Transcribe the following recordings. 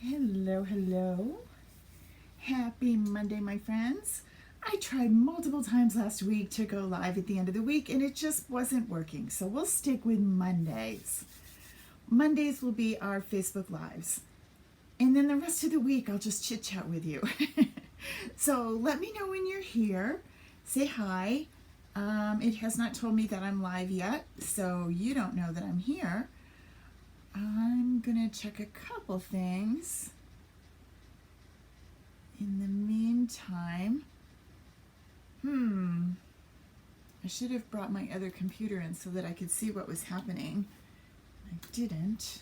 Hello, hello. Happy Monday, my friends. I tried multiple times last week to go live at the end of the week and it just wasn't working. So we'll stick with Mondays. Mondays will be our Facebook Lives. And then the rest of the week, I'll just chit chat with you. So let me know when you're here. Say hi. It has not told me that I'm live yet, so you don't know that I'm here. I'm gonna check a couple things. In the meantime, I should have brought my other computer in so that I could see what was happening. I didn't.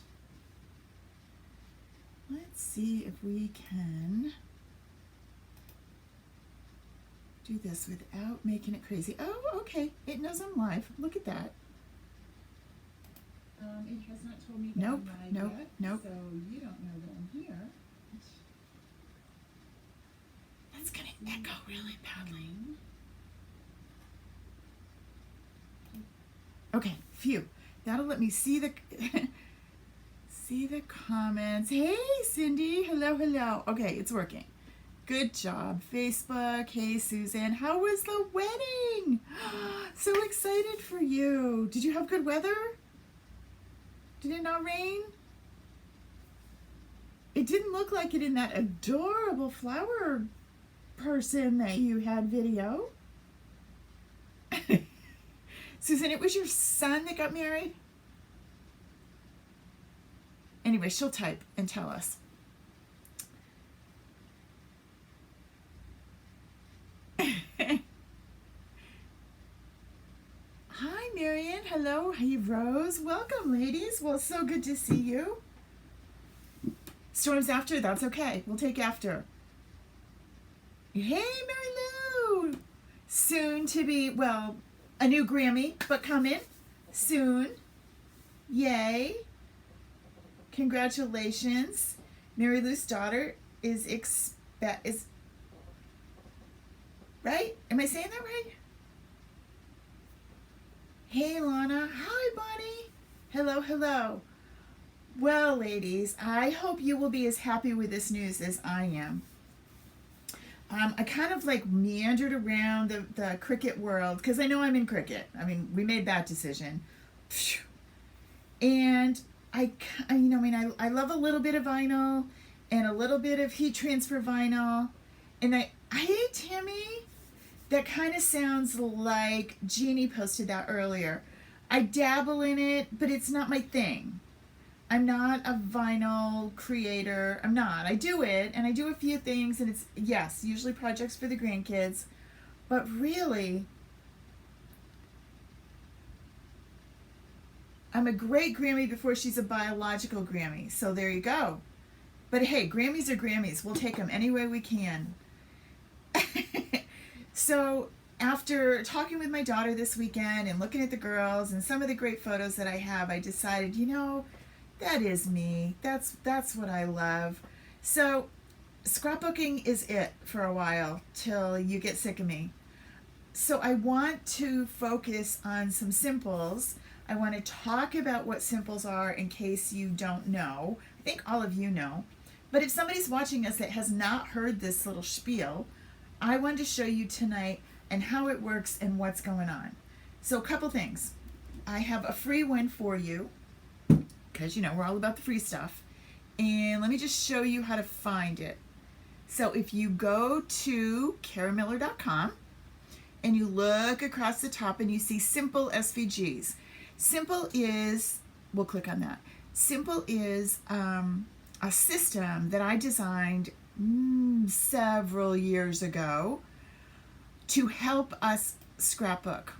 Let's see if we can do this without making it crazy. Oh, okay. It knows I'm live. Look at that. It has not told me that I'm live yet, so you don't know that I'm here. That's going to echo really badly. Okay, phew. That'll let me see the see the comments. Hey, Cindy. Hello, hello. Okay, it's working. Good job. Facebook. Hey, Susan. How was the wedding? So excited for you. Did you have good weather? Did it not rain? It didn't look like it in that adorable flower person that you had video. Susan, it was your son that got married? Anyway, she'll type and tell us. Hi, Marion. Hello. Hey, Rose. Welcome, ladies. Well, so good to see you. Storms after, that's okay. We'll take after. Hey, Mary Lou. Soon to be, well, a new Grammy, but coming soon. Yay. Congratulations. Mary Lou's daughter is right? Am I saying that right? Hey, Lana. Hi, Bonnie. Hello, hello. Well, ladies, I hope you will be as happy with this news as I am. I kind of like meandered around the Cricut world because I know I'm in Cricut. I mean, we made that decision. And I love a little bit of vinyl and a little bit of heat transfer vinyl. And hey, Tammy, that kind of sounds like Jeannie posted that earlier. I dabble in it, but it's not my thing. I'm not a vinyl creator. I'm not. I do it, and I do a few things, and it's, yes, usually projects for the grandkids. But really, I'm a great Grammy before she's a biological Grammy. So there you go. But hey, Grammys are Grammys. We'll take them any way we can. So after talking with my daughter this weekend and looking at the girls and some of the great photos that I have, I decided, that is me. That's what I love. So scrapbooking is it for a while till you get sick of me. So I want to focus on some simples. I want to talk about what simples are in case you don't know. I think all of you know. But if somebody's watching us that has not heard this little spiel, I wanted to show you tonight and how it works and what's going on. So a couple things. I have a free one for you because, we're all about the free stuff. And let me just show you how to find it. So if you go to karamiller.com and you look across the top and you see Simple SVGs. Simple is, we'll click on that. Simple is a system that I designed several years ago to help us scrapbook.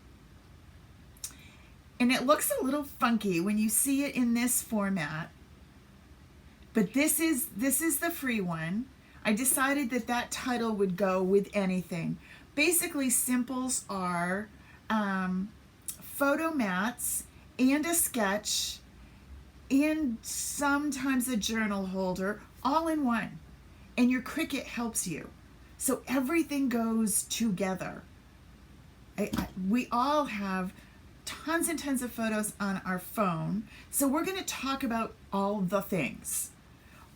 And it looks a little funky when you see it in this format, but this is the free one. I decided that title would go with anything. Basically, simples are photo mats and a sketch and sometimes a journal holder all in one. And your Cricut helps you. So everything goes together. We all have tons and tons of photos on our phone. So we're going to talk about all the things.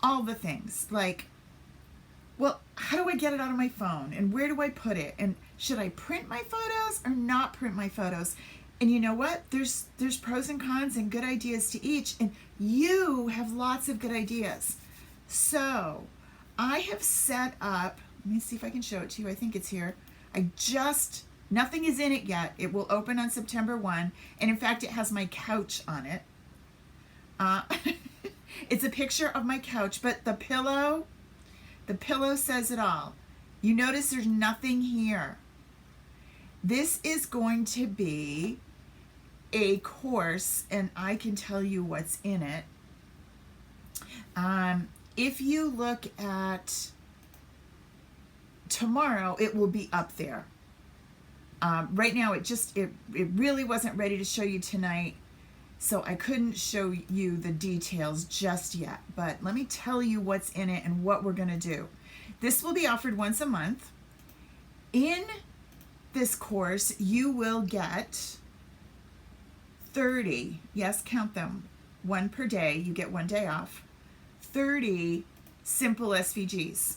all the things. Like, well, how do I get it out of my phone? And where do I put it? And should I print my photos or not print my photos? And you know what? There's pros and cons and good ideas to each. And you have lots of good ideas. So I have set up, let me see if I can show it to you. I think it's here. Nothing is in it yet. It will open on September 1. And in fact, it has my couch on it. It's a picture of my couch, but the pillow says it all. You notice there's nothing here. This is going to be a course, and I can tell you what's in it. If you look at tomorrow, it will be up there. Right now, it really wasn't ready to show you tonight, so I couldn't show you the details just yet. But let me tell you what's in it and what we're going to do. This will be offered once a month. In this course, you will get 30, yes, count them, 1 per day, you get 1 day off, 30 simple SVGs.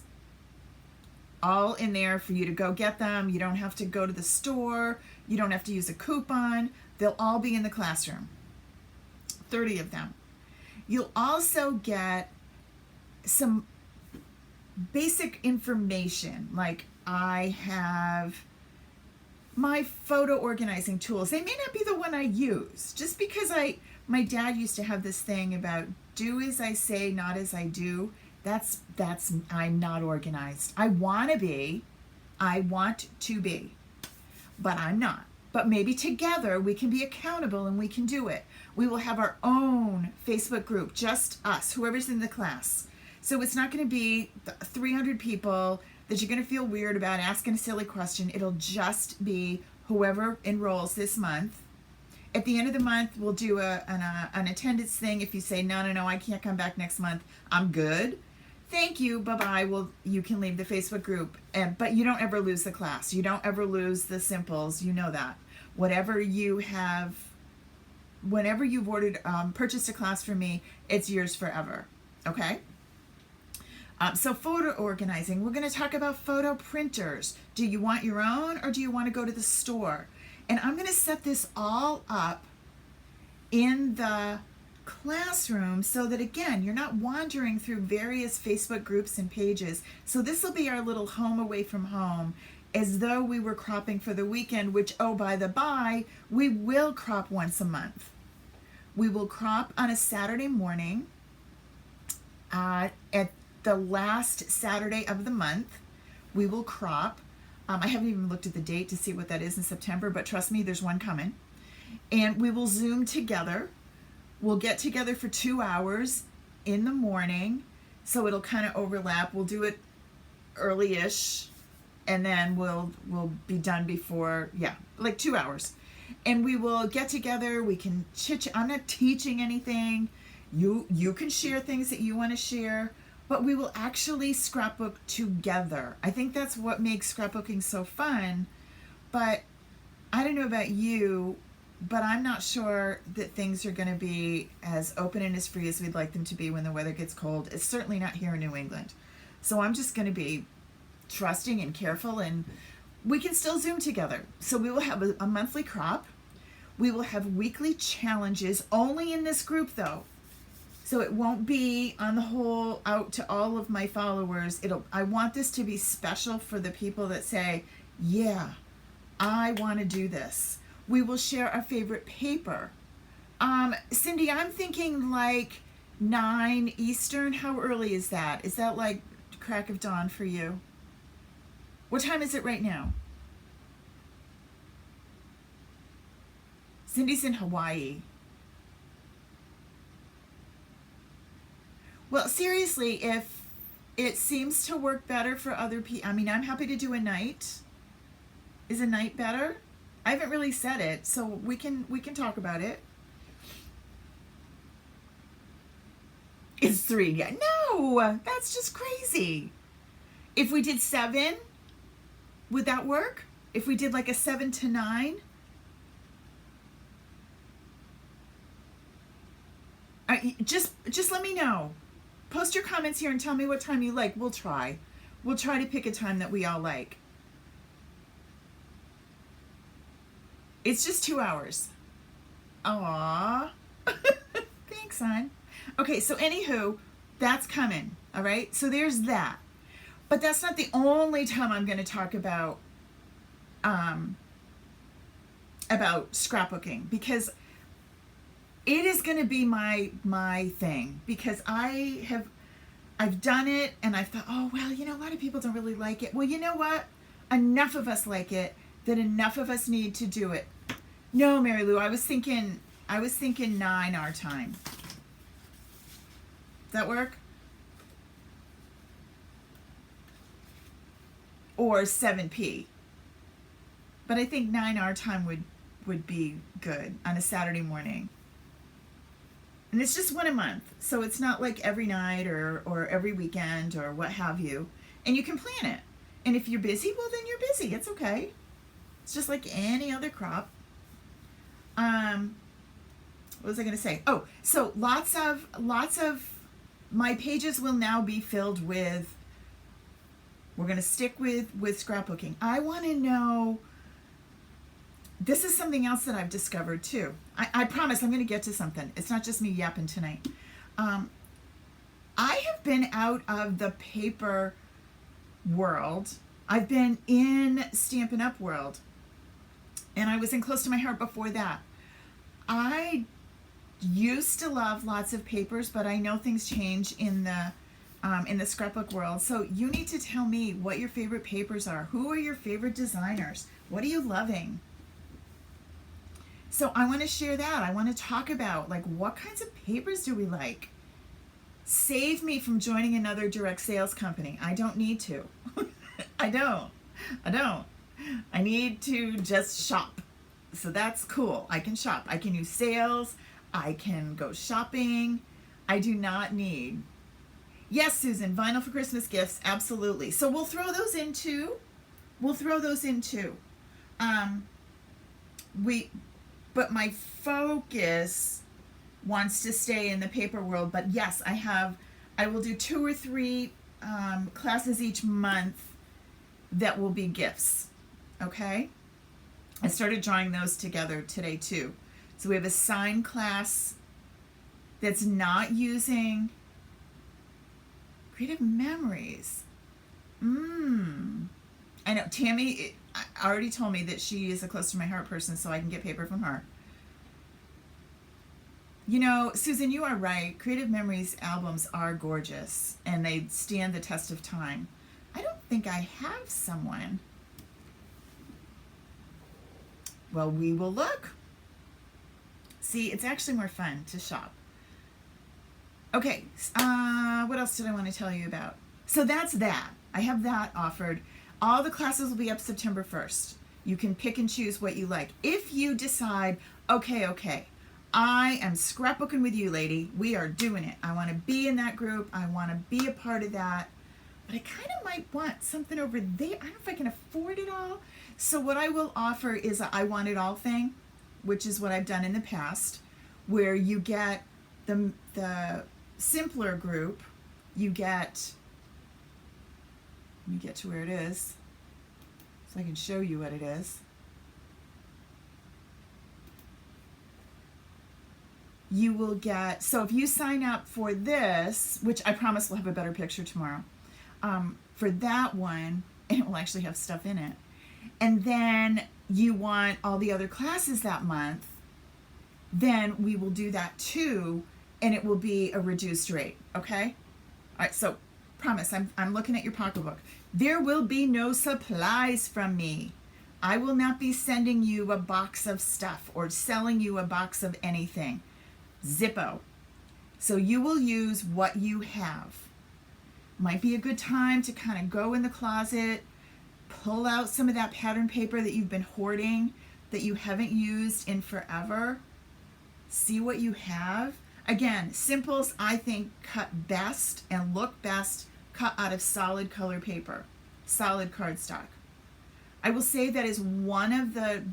All in there for you to go get them. You don't have to go to the store. You don't have to use a coupon. They'll all be in the classroom. 30 of them. You'll also get some basic information, like I have my photo organizing tools. They may not be the one I use, just because my dad used to have this thing about do as I say, not as I do. That's I'm not organized. I want to be, but I'm not. But maybe together we can be accountable and we can do it. We will have our own Facebook group, just us, whoever's in the class. So it's not going to be 300 people that you're going to feel weird about asking a silly question. It'll just be whoever enrolls this month. At the end of the month, we'll do an attendance thing. If you say, no, I can't come back next month, I'm good. Thank you, bye-bye. Well, you can leave the Facebook group, but you don't ever lose the class. You don't ever lose the simples. You know that. Whatever you have, whenever you've purchased a class from me, it's yours forever, okay? So photo organizing, we're going to talk about photo printers. Do you want your own or do you want to go to the store? And I'm going to set this all up in the classroom so that, again, you're not wandering through various Facebook groups and pages. So this will be our little home away from home, as though we were cropping for the weekend, which, oh, by the by, we will crop once a month. We will crop on a Saturday morning at the last Saturday of the month. We will crop. I haven't even looked at the date to see what that is in September, but trust me, there's one coming. And we will Zoom together. We'll get together for 2 hours in the morning, so it'll kind of overlap. We'll do it early-ish, and then we'll be done before, like 2 hours. And we will get together. We can chit-chat. I'm not teaching anything. You can share things that you want to share, but we will actually scrapbook together. I think that's what makes scrapbooking so fun. But I don't know about you, but I'm not sure that things are going to be as open and as free as we'd like them to be when the weather gets cold. It's certainly not here in New England. So I'm just going to be trusting and careful, and we can still Zoom together. So we will have a monthly crop. We will have weekly challenges, only in this group though. So it won't be on the whole out to all of my followers. I want this to be special for the people that say, yeah, I want to do this. We will share our favorite paper. Cindy, I'm thinking like 9 Eastern. How early is that? Is that like crack of dawn for you? What time is it right now? Cindy's in Hawaii. Well, seriously, if it seems to work better for other people, I mean, I'm happy to do a night. Is a night better? I haven't really said it, so we can talk about it. It's 3, yeah. No, that's just crazy. If we did 7, would that work? If we did like a 7 to 9? Just let me know. post your comments here and tell me what time you like. We'll try. We'll try to pick a time that we all like. It's just 2 hours. Aww. Thanks, hon. Okay, so anywho, that's coming, all right? So there's that. But that's not the only time I'm going to talk about scrapbooking, because it is going to be my thing, because I've done it and I thought, oh, well, you know, a lot of people don't really like it. Well, you know what? Enough of us like it that enough of us need to do it. No, Mary Lou, I was thinking 9 our time. Does that work? Or 7p. But I think 9 our time would be good on a Saturday morning. And it's just one a month, so it's not like every night or every weekend or what have you. And you can plan it. And if you're busy, well, then you're busy. It's okay. It's just like any other crop. What was I going to say? Oh, so lots of my pages will now be filled with, we're going to stick with scrapbooking. I want to know, this is something else that I've discovered too. I promise I'm going to get to something. It's not just me yapping tonight. I have been out of the paper world. I've been in Stampin' Up! World. And I was in Close to My Heart before that. I used to love lots of papers, but I know things change in the scrapbook world. So you need to tell me what your favorite papers are. Who are your favorite designers? What are you loving? So I want to share that. I want to talk about, like, what kinds of papers do we like? Save me from joining another direct sales company. I don't need to. I don't. I need to just shop. So that's cool. I can shop. I can use sales. I can go shopping. I do not need. Yes, Susan, vinyl for Christmas gifts. Absolutely. So we'll throw those in too. But my focus wants to stay in the paper world. But yes, I will do 2 or 3 classes each month that will be gifts. Okay? I started drawing those together today too. So we have a sign class that's not using Creative Memories. I know Tammy already told me that she is a Close to My Heart person, so I can get paper from her. You know, Susan, you are right. Creative Memories albums are gorgeous, and they stand the test of time. I don't think I have someone. Well, we will look. See, it's actually more fun to shop. Okay, what else did I want to tell you about? So that's that. I have that offered. All the classes will be up September 1st. You can pick and choose what you like. If you decide, okay, I am scrapbooking with you, lady. We are doing it. I want to be in that group. I want to be a part of that. But I kind of might want something over there. I don't know if I can afford it all. So what I will offer is a I want it all thing, which is what I've done in the past, where you get the simpler group. You get, let me get to where it is so I can show you what it is. You will get, so if you sign up for this, which I promise we'll have a better picture tomorrow, for that one, and it will actually have stuff in it, and then you want all the other classes that month, then we will do that too, and it will be a reduced rate, okay? All right, so promise, I'm looking at your pocketbook. There will be no supplies from me. I will not be sending you a box of stuff or selling you a box of anything. Zippo. So you will use what you have. Might be a good time to kind of go in the closet, pull out some of that pattern paper that you've been hoarding, that you haven't used in forever. See what you have. Again, simples, I think, cut best and look best cut out of solid color paper, solid cardstock. I will say that is one of the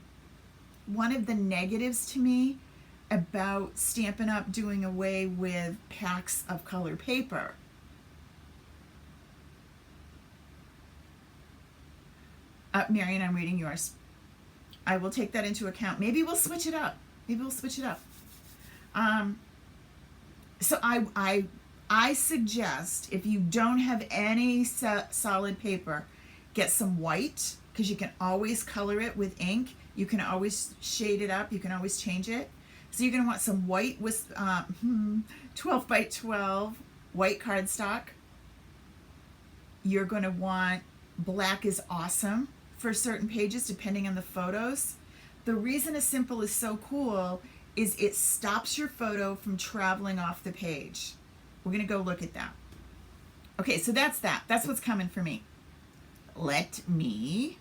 negatives to me about Stampin' Up! Doing away with packs of color paper. Marion, I'm reading yours. I will take that into account. Maybe we'll switch it up. So I suggest, if you don't have any solid paper, get some white, because you can always color it with ink. You can always shade it up. You can always change it. So you're going to want some white with 12 by 12 white cardstock. You're going to want black is awesome for certain pages, depending on the photos. The reason a simple is so cool is it stops your photo from traveling off the page. We're going to go look at that. Okay, so that's that. That's what's coming for me. Let me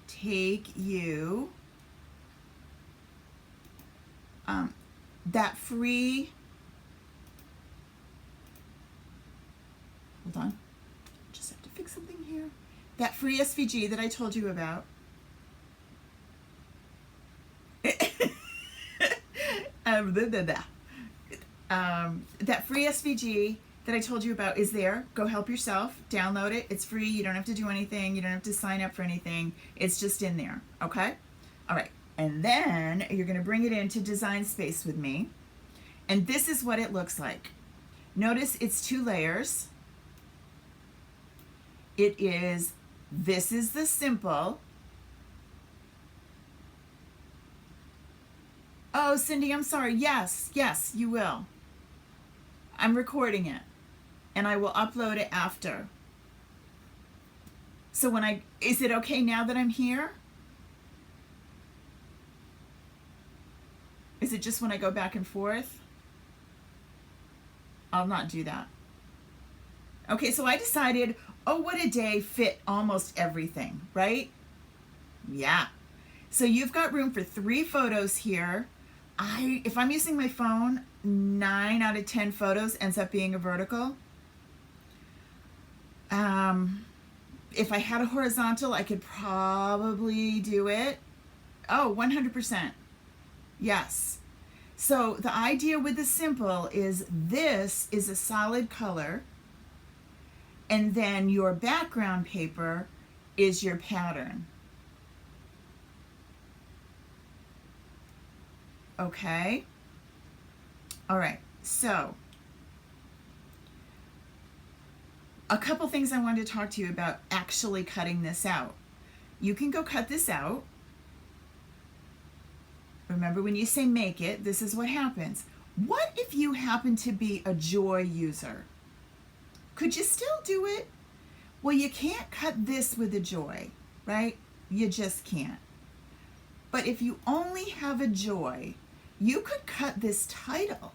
take you that free, hold on, just have to fix something here. That free SVG that I told you about. That free SVG that I told you about is there. Go help yourself. Download it. It's free. You don't have to do anything. You don't have to sign up for anything. It's just in there. Okay? All right. And then you're going to bring it into Design Space with me. And this is what it looks like. Notice it's 2 layers. This is the simple. Oh, Cindy, I'm sorry. Yes, you will. I'm recording it, and I will upload it after. So is it okay now that I'm here? Is it just when I go back and forth? I'll not do that. Okay, so I decided, oh, what a day fit almost everything, right? Yeah. So you've got room for 3 photos here. If I'm using my phone, 9 out of 10 photos ends up being a vertical. If I had a horizontal, I could probably do it. Oh, 100%. Yes. So the idea with the simple is this is a solid color, and then your background paper is your pattern. Okay. All right. So a couple things I wanted to talk to you about actually cutting this out. You can go cut this out. Remember, when you say make it, this is what happens. What if you happen to be a Joy user? Could you still do it? Well, you can't cut this with a Joy, right? You just can't. But if you only have a Joy, you could cut this title.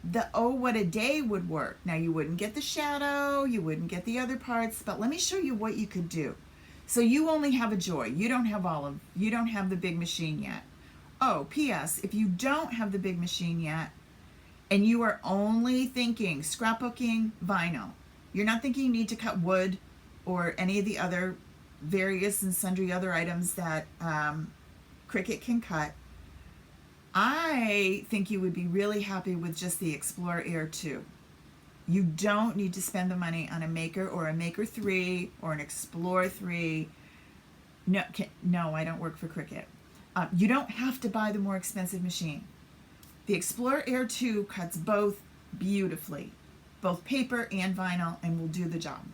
The Oh What a Day would work. Now, you wouldn't get the shadow, you wouldn't get the other parts, but let me show you what you could do. So you only have a Joy. You don't have the big machine yet. Oh, P.S. If you don't have the big machine yet, and you are only thinking scrapbooking, vinyl, you're not thinking you need to cut wood or any of the other various and sundry other items that Cricut can cut, I think you would be really happy with just the Explorer Air 2. You don't need to spend the money on a Maker or a Maker 3 or an Explorer 3. No, I don't work for Cricut. You don't have to buy the more expensive machine. The Explorer Air 2 cuts both beautifully, both paper and vinyl, and will do the job.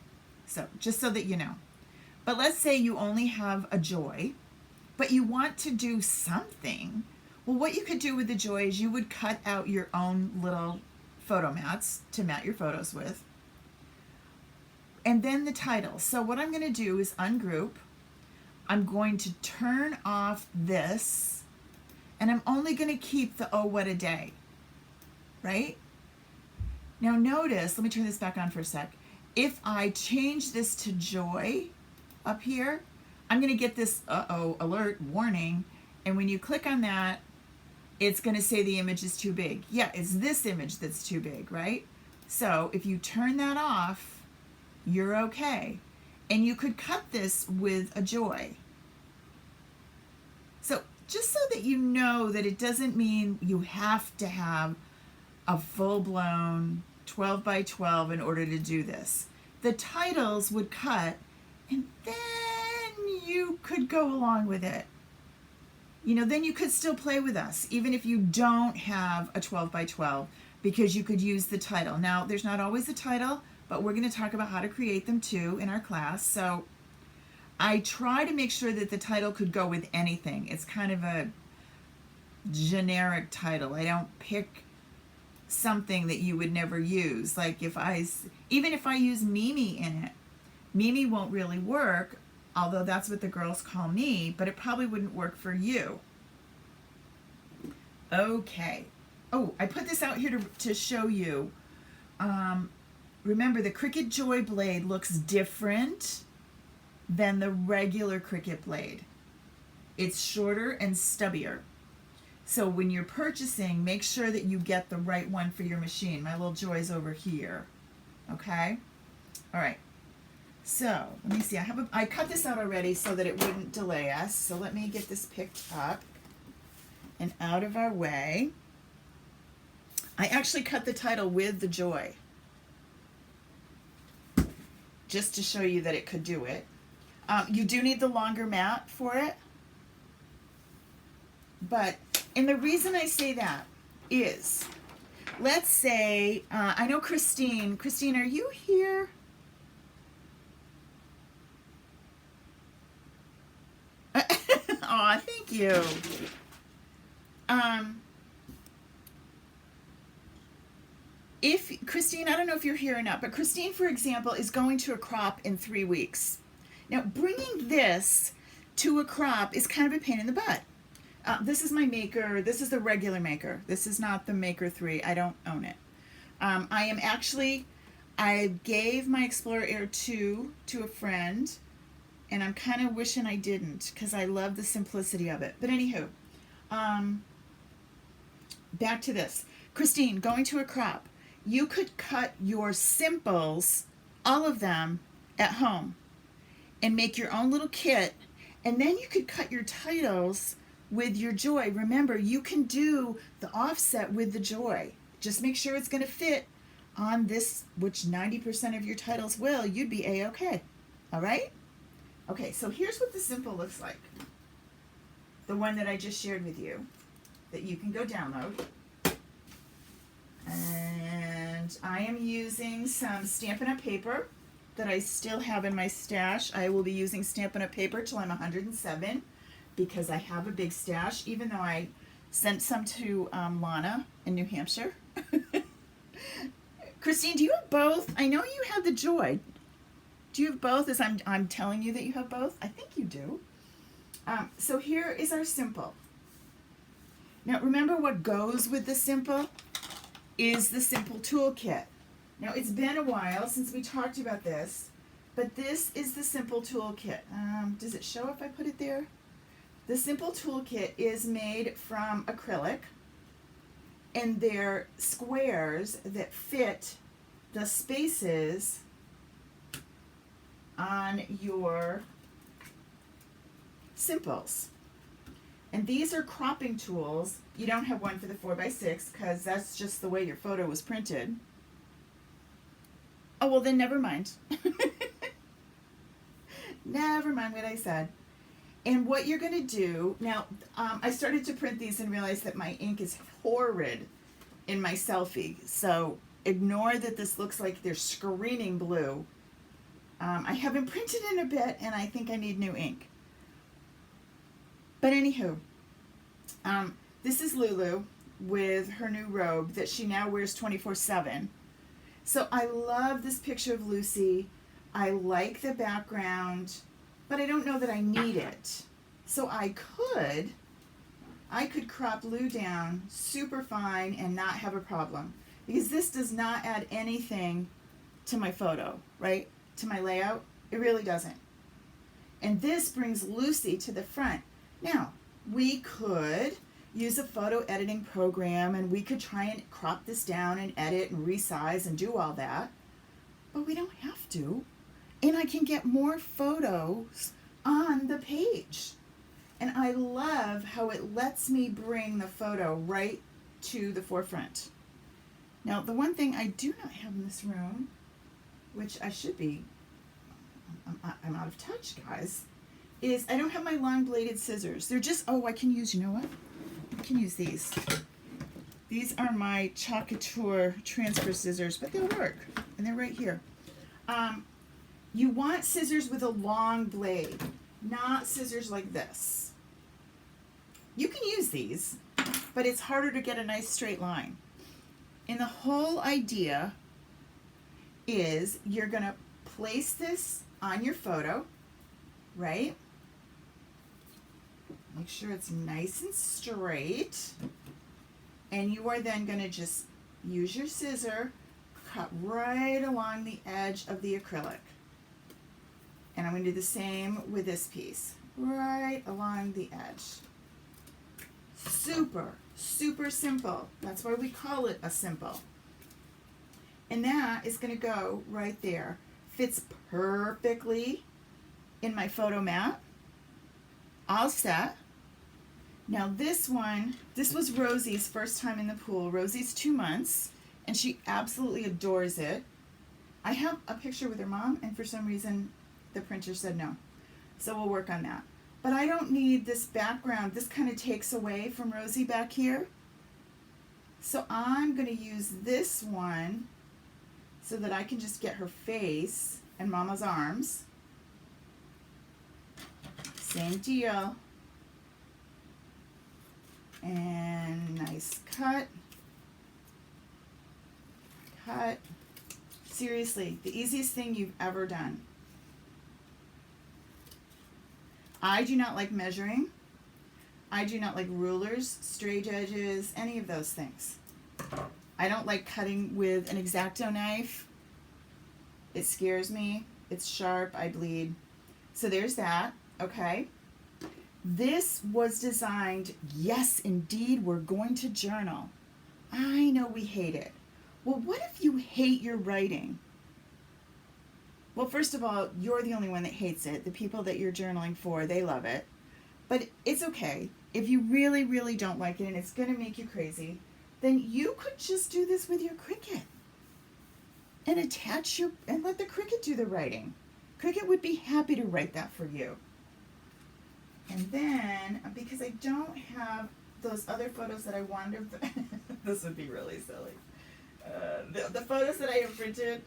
So, just so that you know. But let's say you only have a Joy, but you want to do something. Well, what you could do with the Joy is you would cut out your own little photo mats to mat your photos with. And then the title. So what I'm going to do is ungroup. I'm going to turn off this, and I'm only going to keep the Oh What a Day, right? Now notice, let me turn this back on for a sec. If I change this to Joy up here, I'm going to get this alert warning, and when you click on that, it's going to say the image is too big. Yeah, it's this image that's too big, right? So if you turn that off, you're okay. And you could cut this with a Joy. So just so that you know that it doesn't mean you have to have a full-blown 12 by 12 in order to do this. The titles would cut, and then you could go along with it. You know, then you could still play with us, even if you don't have a 12 by 12, because you could use the title. Now, there's not always a title, but we're going to talk about how to create them too in our class. So I try to make sure that the title could go with anything. It's kind of a generic title. I don't pick something that you would never use. Like even if I use Mimi in it, Mimi won't really work, although that's what the girls call me, but it probably wouldn't work for you. Okay. Oh, I put this out here to show you. Remember, the Cricut Joy blade looks different than the regular Cricut blade. It's shorter and stubbier. So when you're purchasing, make sure that you get the right one for your machine. My little Joy's over here. Okay? All right. So let me see. I cut this out already so that it wouldn't delay us. So let me get this picked up and out of our way. I actually cut the title with the Joy, just to show you that it could do it. You do need the longer mat for it. And the reason I say that is, let's say, I know Christine, are you here? Aw, thank you. If Christine, I don't know if you're here or not, but Christine, for example, is going to a crop in 3 weeks. Now, bringing this to a crop is kind of a pain in the butt. This is my maker. This is the regular maker. This is not the Maker 3. I don't own it. I gave my Explorer Air 2 to a friend, and I'm kind of wishing I didn't because I love the simplicity of it. But anywho, back to this. Christine, going to a crop. You could cut your simples, all of them, at home and make your own little kit, and then you could cut your titles with your Joy. Remember, you can do the offset with the Joy. Just make sure it's going to fit on this, which 90% of your titles will. You'd be A-okay. All right? Okay, so here's what the simple looks like. The one that I just shared with you that you can go download. And I am using some Stampin' Up! Paper that I still have in my stash. I will be using Stampin' Up! Paper till I'm 107 because I have a big stash, even though I sent some to Lana in New Hampshire. Christine, do you have both? I know you have the Joy. Do you have both as I'm telling you that you have both? I think you do. So here is our simple. Now remember, what goes with the simple is the simple toolkit. Now it's been a while since we talked about this, but this is the simple toolkit. Does it show if I put it there? The simple toolkit is made from acrylic, and they're squares that fit the spaces on your simples. And these are cropping tools. You don't have one for the 4x6 because that's just the way your photo was printed. Oh, well then never mind. Never mind what I said. And what you're going to do, now I started to print these and realized that my ink is horrid in my selfie. So ignore that this looks like they're screaming blue. I haven't printed in a bit and I think I need new ink. But anywho, this is Lulu with her new robe that she now wears 24/7. So I love this picture of Lucy. I like the background, but I don't know that I need it. So I could crop Lou down super fine and not have a problem, because this does not add anything to my photo, right? To my layout. It really doesn't. And this brings Lucy to the front. Now, we could use a photo editing program and we could try and crop this down and edit and resize and do all that, but we don't have to. And I can get more photos on the page. And I love how it lets me bring the photo right to the forefront. Now, the one thing I do not have in this room, which I should be, I'm out of touch, guys, is I don't have my long bladed scissors. They're just, oh, I can use, you know what? I can use these. These are my Chocateur transfer scissors, but they'll work. And they're right here. You want scissors with a long blade, not scissors like this. You can use these, but it's harder to get a nice straight line. And the whole idea is you're gonna place this on your photo, right? Make sure it's nice and straight. And you are then gonna just use your scissor, cut right along the edge of the acrylic. And I'm gonna do the same with this piece, right along the edge. Super, super simple. That's why we call it a simple. And that is gonna go right there. Fits perfectly in my photo mat. All set. Now this one, this was Rosie's first time in the pool. Rosie's 2 months, and she absolutely adores it. I have a picture with her mom, and for some reason, the printer said no. So we'll work on that. But I don't need this background. This kind of takes away from Rosie back here. So I'm going to use this one so that I can just get her face and Mama's arms. Same deal. And nice cut. Cut. Seriously, the easiest thing you've ever done. I do not like measuring. I do not like rulers, straight edges, any of those things. I don't like cutting with an X-Acto knife. It scares me. It's sharp. I bleed. So there's that. Okay. This was designed, yes, indeed, we're going to journal. I know we hate it. Well, what if you hate your writing? Well, first of all, you're the only one that hates it. The people that you're journaling for, they love it. But it's okay. If you really, really don't like it and it's going to make you crazy, then you could just do this with your Cricut and attach your, and let the Cricut do the writing. Cricut would be happy to write that for you. And then, because I don't have those other photos that I wanted, this would be really silly. The photos that I have printed,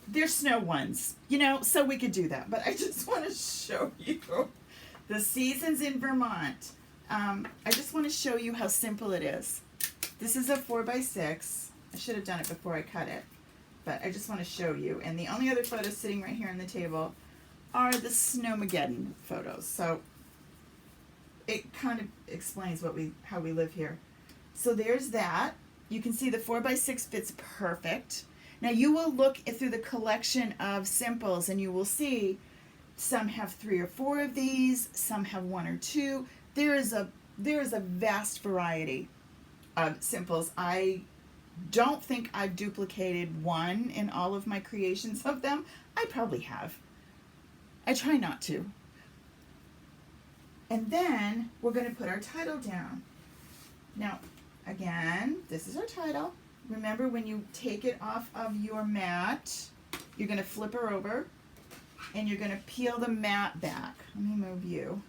they're snow ones, you know, so we could do that. But I just want to show you the seasons in Vermont. I just want to show you how simple it is. This is a 4x6. I should have done it before I cut it, but I just want to show you. And the only other photos sitting right here on the table are the Snowmageddon photos. So it kind of explains how we live here. So there's that. You can see the 4x6 fits perfect. Now you will look through the collection of simples and you will see some have 3 or 4 of these, some have 1 or 2. There is a vast variety of simples. I don't think I've duplicated one in all of my creations of them. I probably have. I try not to. And then we're going to put our title down. Now, again, this is our title. Remember, when you take it off of your mat, you're going to flip her over and you're going to peel the mat back. Let me move you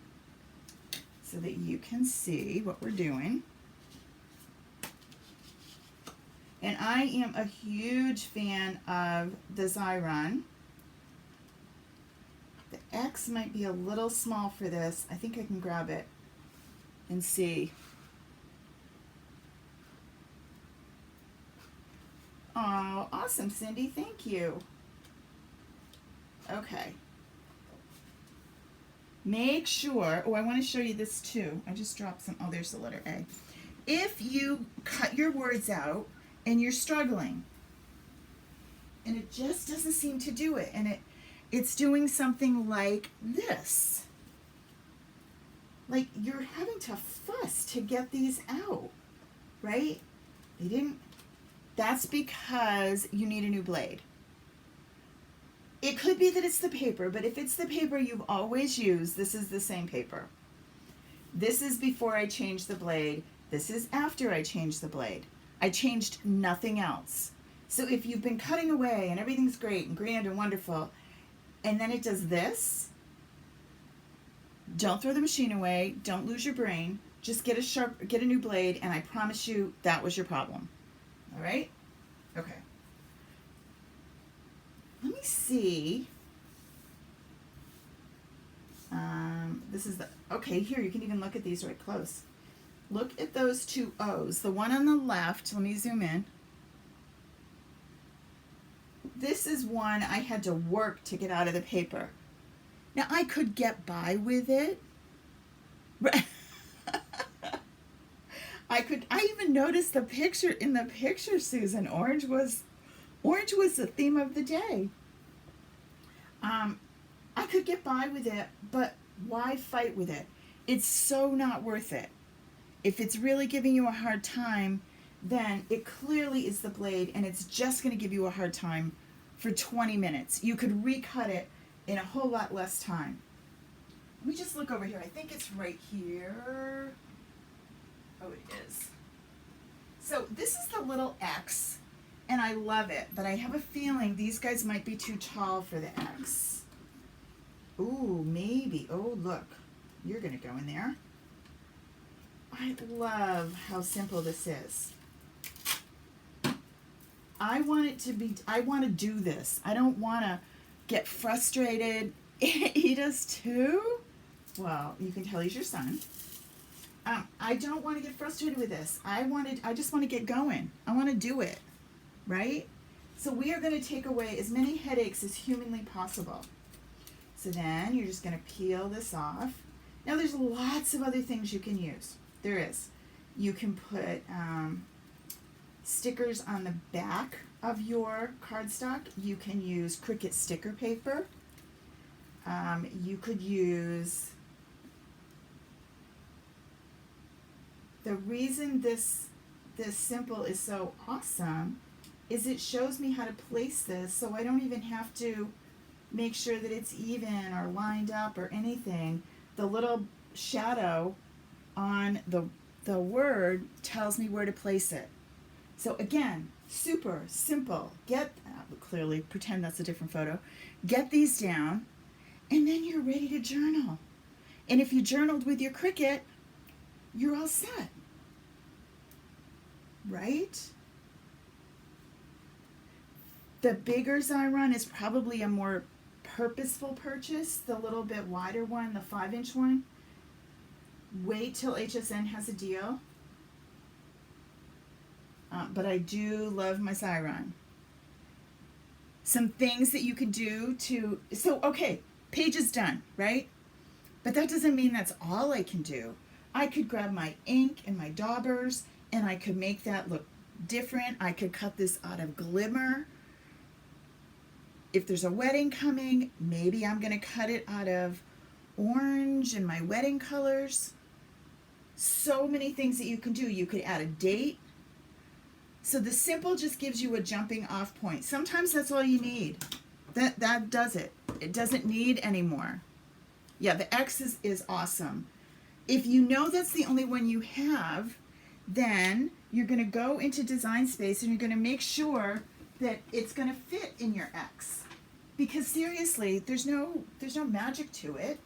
so that you can see what we're doing. And I am a huge fan of the Xyron. The X might be a little small for this. I think I can grab it and see. Oh, awesome, Cindy. Thank you. Okay. Make sure, oh, I want to show you this too. I just dropped some, oh, there's the letter A. If you cut your words out and you're struggling and it just doesn't seem to do it, and it's doing something like this. Like you're having to fuss to get these out, right? They didn't. That's because you need a new blade. It could be that it's the paper, but if it's the paper you've always used, this is the same paper. This is before I changed the blade. This is after I changed the blade. I changed nothing else. So if you've been cutting away and everything's great and grand and wonderful, and then it does this, Don't throw the machine away. Don't lose your brain. Just get a new blade, and I promise you that was your problem. All right? Okay. Let me see. This is okay, here, you can even look at these right close. Look at those two O's. The one on the left, let me zoom in. This is one I had to work to get out of the paper. Now, I could get by with it. I even noticed the picture, in the picture, Susan, orange was the theme of the day. I could get by with it, but why fight with it? It's so not worth it. If it's really giving you a hard time, then it clearly is the blade, and it's just going to give you a hard time for 20 minutes. You could recut it in a whole lot less time. Let me just look over here. I think it's right here. Oh, it is. So this is the little X, and I love it, but I have a feeling these guys might be too tall for the X. Ooh, maybe. Oh, look. You're going to go in there. I love how simple this is. I want to do this. I don't want to get frustrated. He does too? Well, you can tell he's your son. I don't want to get frustrated with this. I just want to get going. I want to do it, right? So we are going to take away as many headaches as humanly possible. So then you're just going to peel this off. Now there's lots of other things you can use. There is. You can put stickers on the back of your cardstock. You can use Cricut sticker paper. You could use... The reason this simple is so awesome is it shows me how to place this, so I don't even have to make sure that it's even or lined up or anything. The little shadow on the word tells me where to place it. So again, super simple. Clearly pretend that's a different photo. Get these down, and then you're ready to journal. And if you journaled with your Cricut, you're all set. Right? The bigger Xyron is probably a more purposeful purchase. The little bit wider one, the 5-inch one. Wait till HSN has a deal. But I do love my Xyron. Some things that you could do to... So, okay, page is done, right? But that doesn't mean that's all I can do. I could grab my ink and my daubers, and I could make that look different. I could cut this out of glimmer. If there's a wedding coming, maybe I'm going to cut it out of orange and my wedding colors. So many things that you can do. You could add a date. So the simple just gives you a jumping off point. Sometimes that's all you need. That does it. It doesn't need any more. Yeah, the X is awesome. If you know that's the only one you have, then you're going to go into Design Space and you're going to make sure that it's going to fit in your X. Because seriously, there's no magic to it.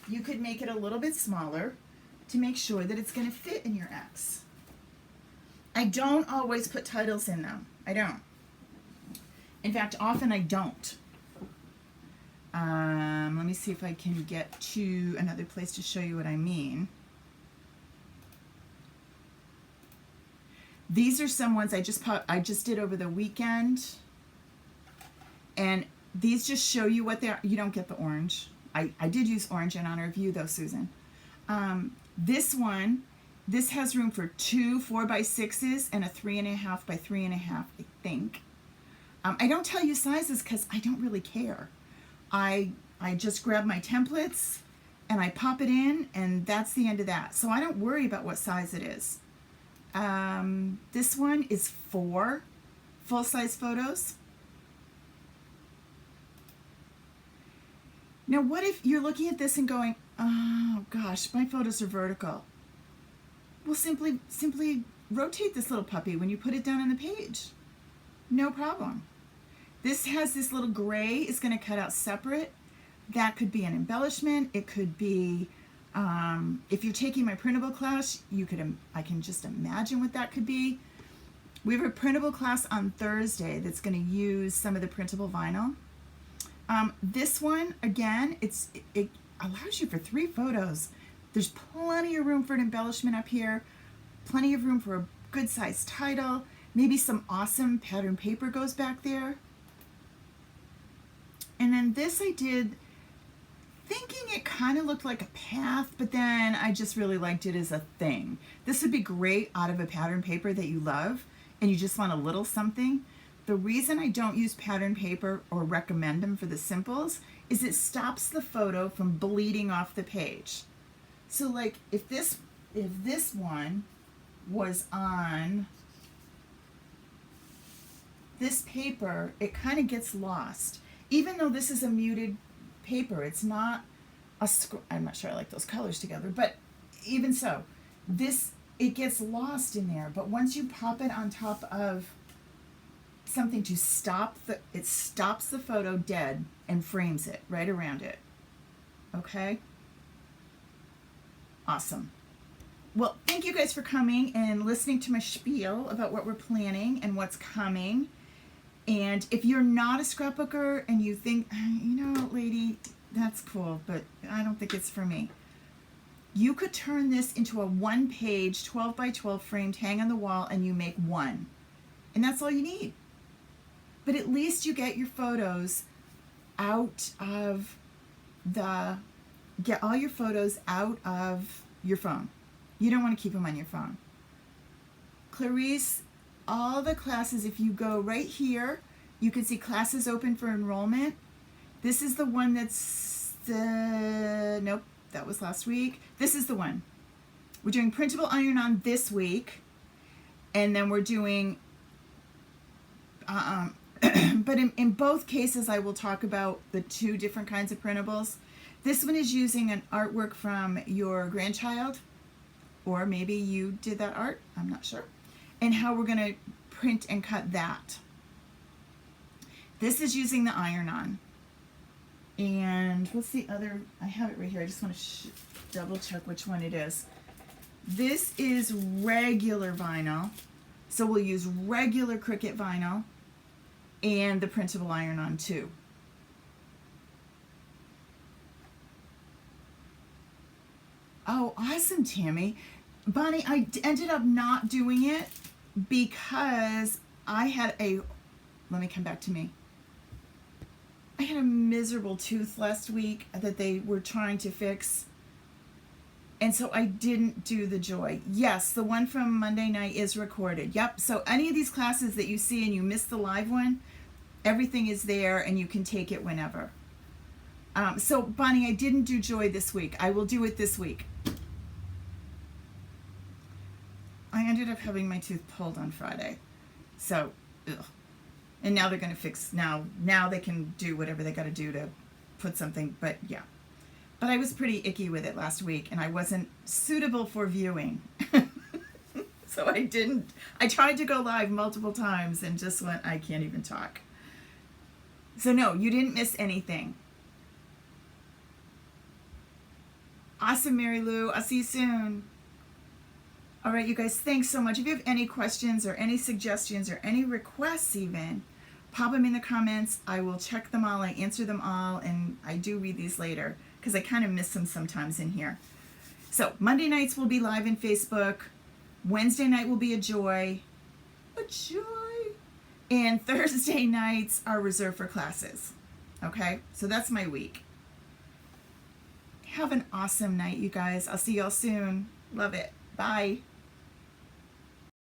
You could make it a little bit smaller to make sure that it's going to fit in your X. I don't always put titles in them. I don't. In fact, often I don't. Let me see if I can get to another place to show you what I mean. These are some ones I just did over the weekend. And these just show you what they are. You don't get the orange. I did use orange in honor of you though, Susan. This one, this has room for 2 4x6s and a 3.5 by 3.5, I think. I don't tell you sizes because I don't really care. I just grab my templates and I pop it in, and that's the end of that. So I don't worry about what size it is. This one is 4 full-size photos. Now, what if you're looking at this and going, oh gosh, my photos are vertical? Well, simply rotate this little puppy when you put it down on the page. No problem. This has this little gray is going to cut out separate. that could be an embellishment. It could be, if you're taking my printable class, I can just imagine what that could be. We have a printable class on Thursday that's going to use some of the printable vinyl. This one, again, it allows you for 3 photos. There's plenty of room for an embellishment up here, plenty of room for a good sized title, maybe some awesome pattern paper goes back there. And then this I did thinking it kind of looked like a path, but then I just really liked it as a thing. This would be great out of a pattern paper that you love and you just want a little something. The reason I don't use pattern paper or recommend them for the simples is it stops the photo from bleeding off the page. So like if this one was on this paper, it kind of gets lost. Even though this is a muted paper, it's not I'm not sure I like those colors together, but even so, it gets lost in there. But once you pop it on top of something to it stops the photo dead and frames it right around it. Okay? Awesome. Well, thank you guys for coming and listening to my spiel about what we're planning and what's coming. And if you're not a scrapbooker and you think, you know, lady, that's cool, but I don't think it's for me, you could turn this into a 1-page 12 by 12 framed hang on the wall and you make 1. And that's all you need. But at least you get your photos out of get all your photos out of your phone. You don't want to keep them on your phone. Clarice, all the classes, if you go right here, you can see classes open for enrollment. This is the one that's, nope, that was last week. This is the one. We're doing printable iron-on this week, and then we're doing, but in both cases I will talk about the 2 different kinds of printables. This one is using an artwork from your grandchild, or maybe you did that art, I'm not sure, and how we're going to print and cut that. This is using the iron-on. And what's the other? I have it right here. I just want to double check which one it is. This is regular vinyl. So we'll use regular Cricut vinyl and the printable iron-on too. Oh, awesome, Tammy. Bonnie, I ended up not doing it because I had let me come back to me. I had a miserable tooth last week that they were trying to fix. And so I didn't do the joy. Yes, the one from Monday night is recorded. Yep, so any of these classes that you see and you missed the live one, everything is there and you can take it whenever. So Bonnie, I didn't do joy this week. I will do it this week. I ended up having my tooth pulled on Friday. So, ugh. And now they're going to fix, now they can do whatever they got to do to put something, but yeah. But I was pretty icky with it last week and I wasn't suitable for viewing. So I tried to go live multiple times and just went, I can't even talk. So no, you didn't miss anything. Awesome, Mary Lou. I'll see you soon. All right, you guys, thanks so much. If you have any questions or any suggestions or any requests even, pop them in the comments. I will check them all. I answer them all, and I do read these later because I kind of miss them sometimes in here. So Monday nights will be live in Facebook. Wednesday night will be a joy. A joy. And Thursday nights are reserved for classes. Okay, so that's my week. Have an awesome night, you guys. I'll see y'all soon. Love it. Bye.